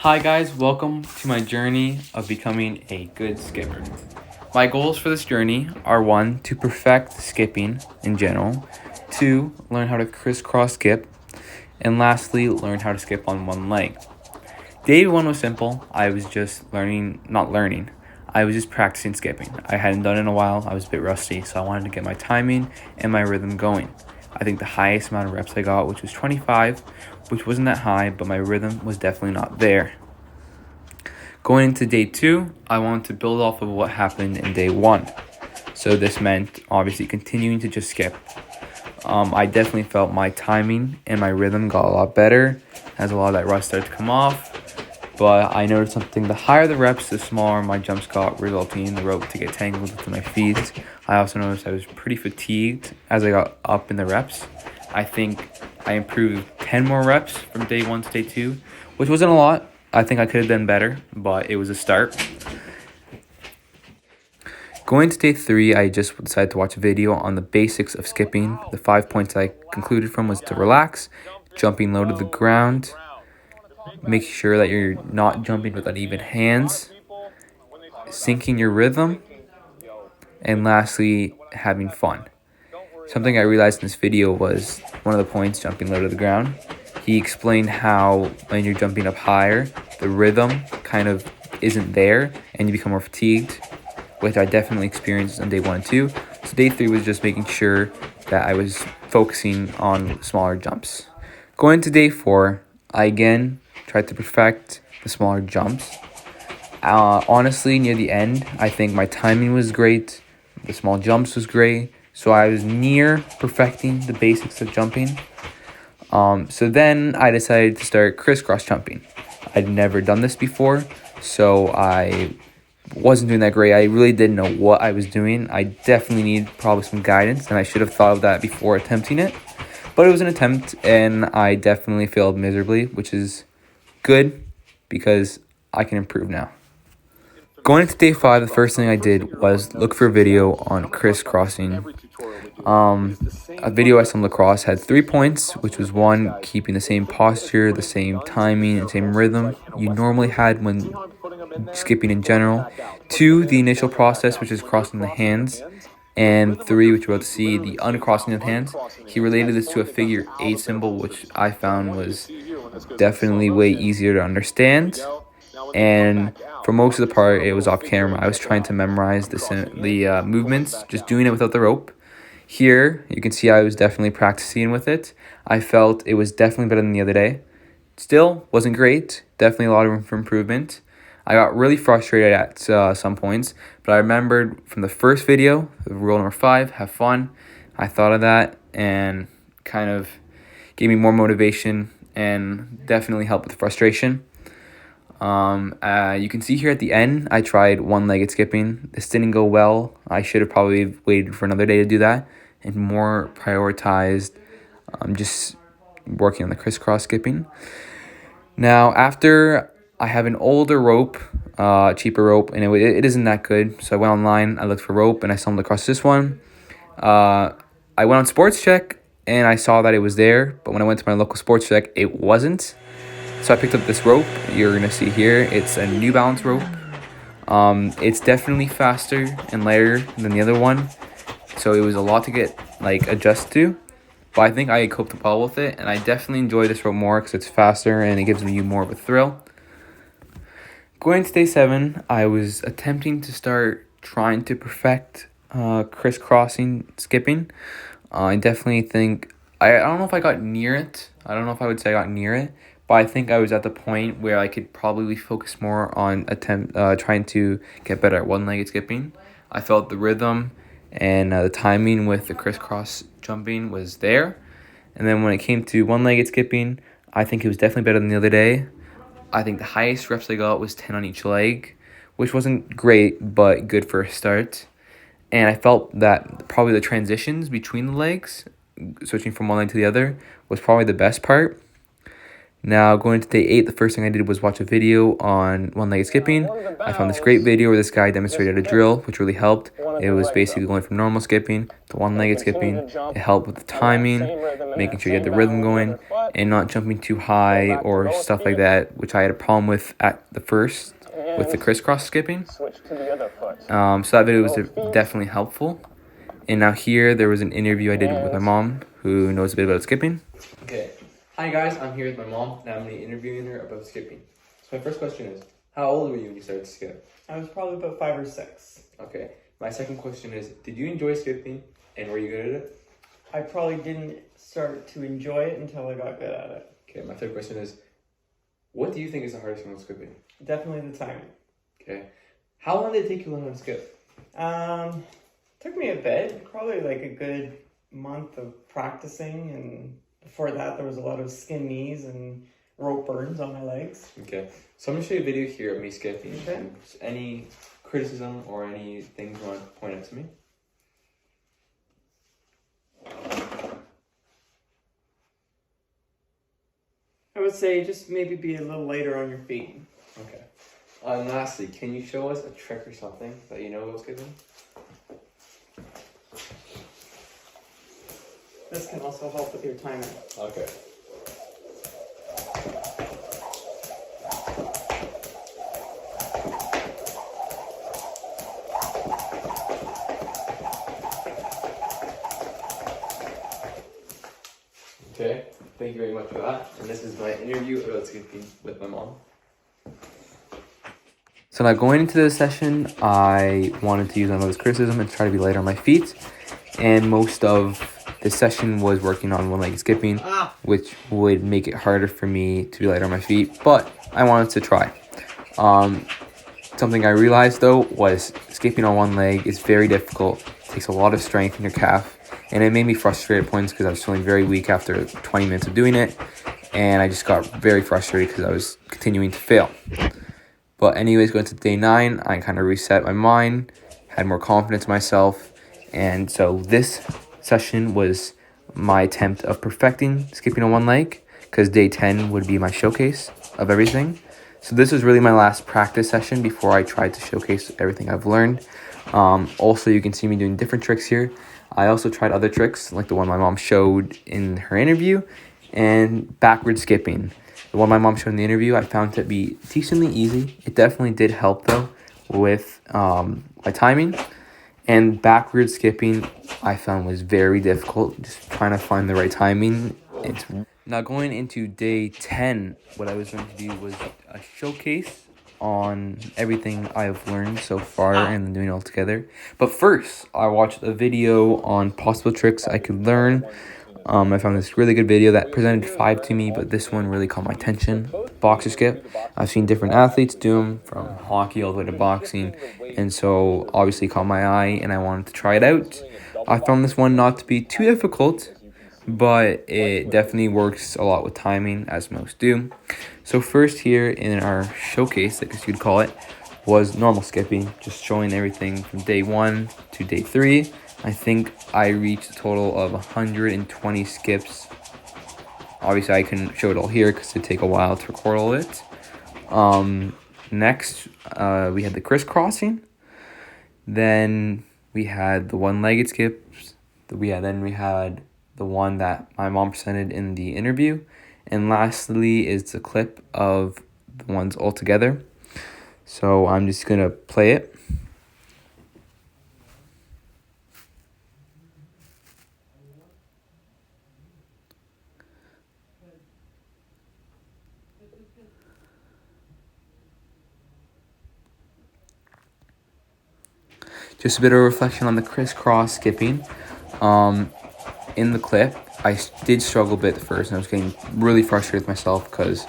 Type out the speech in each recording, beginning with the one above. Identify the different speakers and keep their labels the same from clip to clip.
Speaker 1: Hi guys, welcome to my journey of becoming a good skipper. My goals for this journey are 1, to perfect skipping in general, 2, learn how to crisscross skip, and lastly, learn how to skip on one leg. Day 1 was simple. I was just not learning. I was just practicing skipping. I hadn't done it in a while. I was a bit rusty, so I wanted to get my timing and my rhythm going. I think the highest amount of reps I got, which was 25, which wasn't that high, but my rhythm was definitely not there. Going into day 2, I wanted to build off of what happened in day 1. So this meant obviously continuing to just skip. I definitely felt my timing and my rhythm got a lot better as a lot of that rust started to come off. But I noticed something: the higher the reps, the smaller my jumps got, resulting in the rope to get tangled with my feet. I also noticed I was pretty fatigued as I got up in the reps. I think I improved 10 more reps from day 1 to day 2, which wasn't a lot. I think I could have done better, but it was a start. Going to day 3, I just decided to watch a video on the basics of skipping. The 5 points I concluded from was to relax, jumping low to the ground, make sure that you're not jumping with uneven hands, syncing your rhythm, and lastly, having fun. Something I realized in this video was one of the points, jumping low to the ground. He explained how when you're jumping up higher, the rhythm kind of isn't there and you become more fatigued, which I definitely experienced on day 1 and 2. So day 3 was just making sure that I was focusing on smaller jumps. Going to day 4, I again tried to perfect the smaller jumps. Honestly, near the end, I think my timing was great. The small jumps was great. So I was near perfecting the basics of jumping. So then I decided to start crisscross jumping. I'd never done this before, so I wasn't doing that great. I really didn't know what I was doing. I definitely need probably some guidance, and I should have thought of that before attempting it. But it was an attempt, and I definitely failed miserably, which is good because I can improve now. Going into day 5, the first thing I did was look for a video on crisscrossing. A video I saw on lacrosse had 3 points, which was 1, keeping the same posture, the same timing, and same rhythm you normally had when skipping in general. 2, the initial process, which is crossing the hands. And 3, which we're about to see, the uncrossing of hands. He related this to a figure 8 symbol, which I found was definitely way easier to understand. And for most of the part, it was off camera. I was trying to memorize the movements, just doing it without the rope. Here, you can see I was definitely practicing with it. I felt it was definitely better than the other day. Still, wasn't great. Definitely a lot of room for improvement. I got really frustrated at some points, but I remembered from the first video, rule number 5, have fun. I thought of that and kind of gave me more motivation and definitely helped with frustration. You can see here at the end, I tried one-legged skipping. This didn't go well. I should have probably waited for another day to do that and more prioritized just working on the crisscross skipping. Now, after I have an older rope, cheaper rope, and it isn't that good. So I went online, I looked for rope, and I stumbled across this one. I went on Sports Check, and I saw that it was there. But when I went to my local Sports Check, it wasn't. So I picked up this rope. You're going to see here, it's a New Balance rope. It's definitely faster and lighter than the other one. So it was a lot to get adjusted to. But I think I coped well with it, and I definitely enjoy this rope more because it's faster and it gives you more of a thrill. Going to day 7, I was attempting to start trying to perfect crisscrossing skipping. I definitely think, I don't know if I got near it. I don't know if I would say I got near it, but I think I was at the point where I could probably focus more on trying to get better at one-legged skipping. I felt the rhythm and the timing with the crisscross jumping was there. And then when it came to one-legged skipping, I think it was definitely better than the other day. I think the highest reps I got was 10 on each leg, which wasn't great, but good for a start. And I felt that probably the transitions between the legs, switching from one leg to the other, was probably the best part. Now, going to day 8, the first thing I did was watch a video on one-legged skipping. I found this great video where this guy demonstrated a drill, which really helped. It was basically going from normal skipping to one-legged skipping. It helped with the timing, making sure you had the rhythm going, and not jumping too high or stuff like that, which I had a problem with at the first with the crisscross skipping. So that video was definitely helpful. And now here, there was an interview I did with my mom, who knows a bit about skipping. Okay. Hi guys, I'm here with my mom, and I'm going to be interviewing her about skipping. So my first question is, how old were you when you started to skip?
Speaker 2: I was probably about 5 or 6.
Speaker 1: Okay. My second question is, did you enjoy skipping, and were you good at it?
Speaker 2: I probably didn't start to enjoy it until I got good at it.
Speaker 1: Okay, my third question is, what do you think is the hardest thing with skipping?
Speaker 2: Definitely the timing.
Speaker 1: Okay. How long did it take you to learn how to skip?
Speaker 2: Took me a bit, probably like a good month of practicing, and before that there was a lot of skin knees and rope burns on my legs.
Speaker 1: Okay, so I'm going to show you a video here of me skipping.
Speaker 2: Okay.
Speaker 1: Any criticism or anything you want to point out to me?
Speaker 2: I would say just maybe be a little lighter on your feet.
Speaker 1: Okay. And lastly, can you show us a trick or something that you know about skipping?
Speaker 2: This can also help with your timing.
Speaker 1: Okay. Okay, thank you very much for that. And this is my interview about skipping with my mom. So now going into this session, I wanted to use my mother's criticism and try to be light on my feet. And most of this session was working on one-legged skipping, which would make it harder for me to be light on my feet, but I wanted to try. Something I realized though was skipping on one leg is very difficult. It takes a lot of strength in your calf, and it made me frustrated at points because I was feeling very weak after 20 minutes of doing it, and I just got very frustrated because I was continuing to fail. But anyways, going to day 9, I kind of reset my mind, had more confidence in myself, and so this session was my attempt of perfecting skipping on one leg, because day 10 would be my showcase of everything. So this was really my last practice session before I tried to showcase everything I've learned. Also, you can see me doing different tricks here. I also tried other tricks, like the one my mom showed in her interview, and backward skipping. The one my mom showed in the interview, I found to be decently easy. It definitely did help, though, with my timing. And backward skipping, I found was very difficult, just trying to find the right timing. Now going into day 10, what I was going to do was a showcase on everything I've learned so far and then doing it all together. But first, I watched a video on possible tricks I could learn. I found this really good video that presented 5 to me, but this one really caught my attention. Boxer skip. I've seen different athletes do them, from hockey all the way to boxing, and so obviously caught my eye and I wanted to try it out. I found this one not to be too difficult, but it definitely works a lot with timing, as most do. So first here in our showcase, I guess you'd call it, was normal skipping, just showing everything from day 1 to day 3. I think I reached a total of 120 skips. Obviously, I couldn't show it all here because it'd take a while to record all of it. Next, we had the crisscrossing. Then we had the one-legged skips. Then we had the one that my mom presented in the interview. And lastly is the clip of the ones all together. So I'm just going to play it. Just a bit of reflection on the crisscross skipping. In the clip, I did struggle a bit at first, and I was getting really frustrated with myself because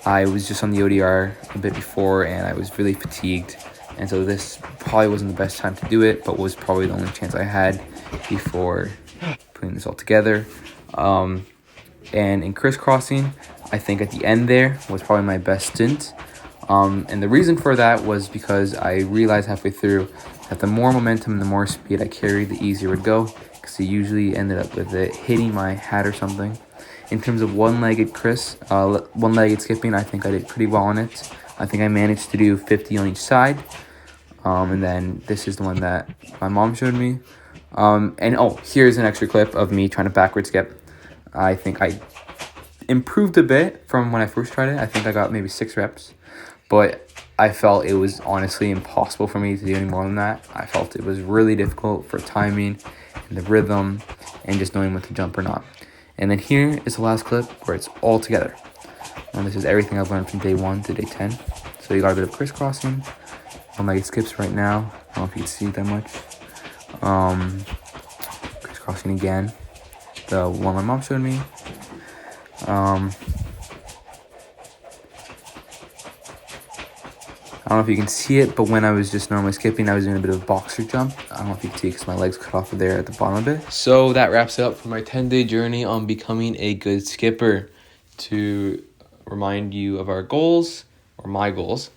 Speaker 1: I was just on the ODR a bit before, and I was really fatigued. And so this probably wasn't the best time to do it, but was probably the only chance I had before putting this all together. And in crisscrossing, I think at the end there was probably my best stint. And the reason for that was because I realized halfway through that the more momentum and the more speed I carried, the easier it would go, because it usually ended up with it hitting my hat or something. In terms of one-legged skipping, I think I did pretty well on it. I think I managed to do 50 on each side. And then this is the one that my mom showed me. Here's an extra clip of me trying to backward skip. I think I improved a bit from when I first tried it. I think I got maybe 6 reps, but I felt it was honestly impossible for me to do any more than that. I felt it was really difficult for timing and the rhythm and just knowing what to jump or not. And then here is the last clip where it's all together. And this is everything I've learned from day 1 to day 10. So you got a bit of crisscrossing, one-legged skips right now. I don't know if you can see it that much. Crisscrossing again, the one my mom showed me. I don't know if you can see it, but when I was just normally skipping, I was doing a bit of a boxer jump. I don't know if you can see because my legs cut off of there at the bottom of it. So that wraps it up for my 10-day journey on becoming a good skipper. To remind you of our goals, or my goals,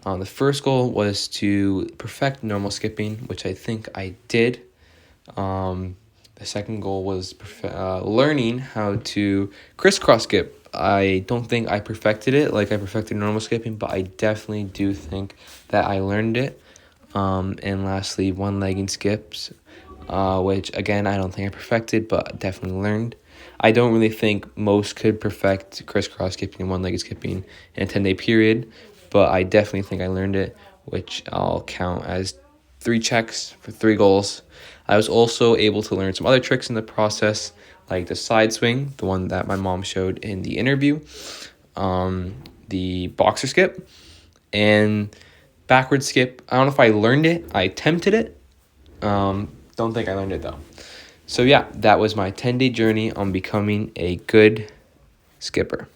Speaker 1: the first goal was to perfect normal skipping, which I think I did. The second goal was learning how to crisscross skip. I don't think I perfected it like I perfected normal skipping, but I definitely do think that I learned it. And lastly, one-legged skips, which again, I don't think I perfected, but definitely learned. I don't really think most could perfect crisscross skipping and one-legged skipping in a 10-day period, but I definitely think I learned it, which I'll count as 3 checks for 3 goals. I was also able to learn some other tricks in the process, like the side swing, the one that my mom showed in the interview, the boxer skip, and backward skip. I don't know if I learned it. I attempted it. Don't think I learned it, though. So yeah, that was my 10-day journey on becoming a good skipper.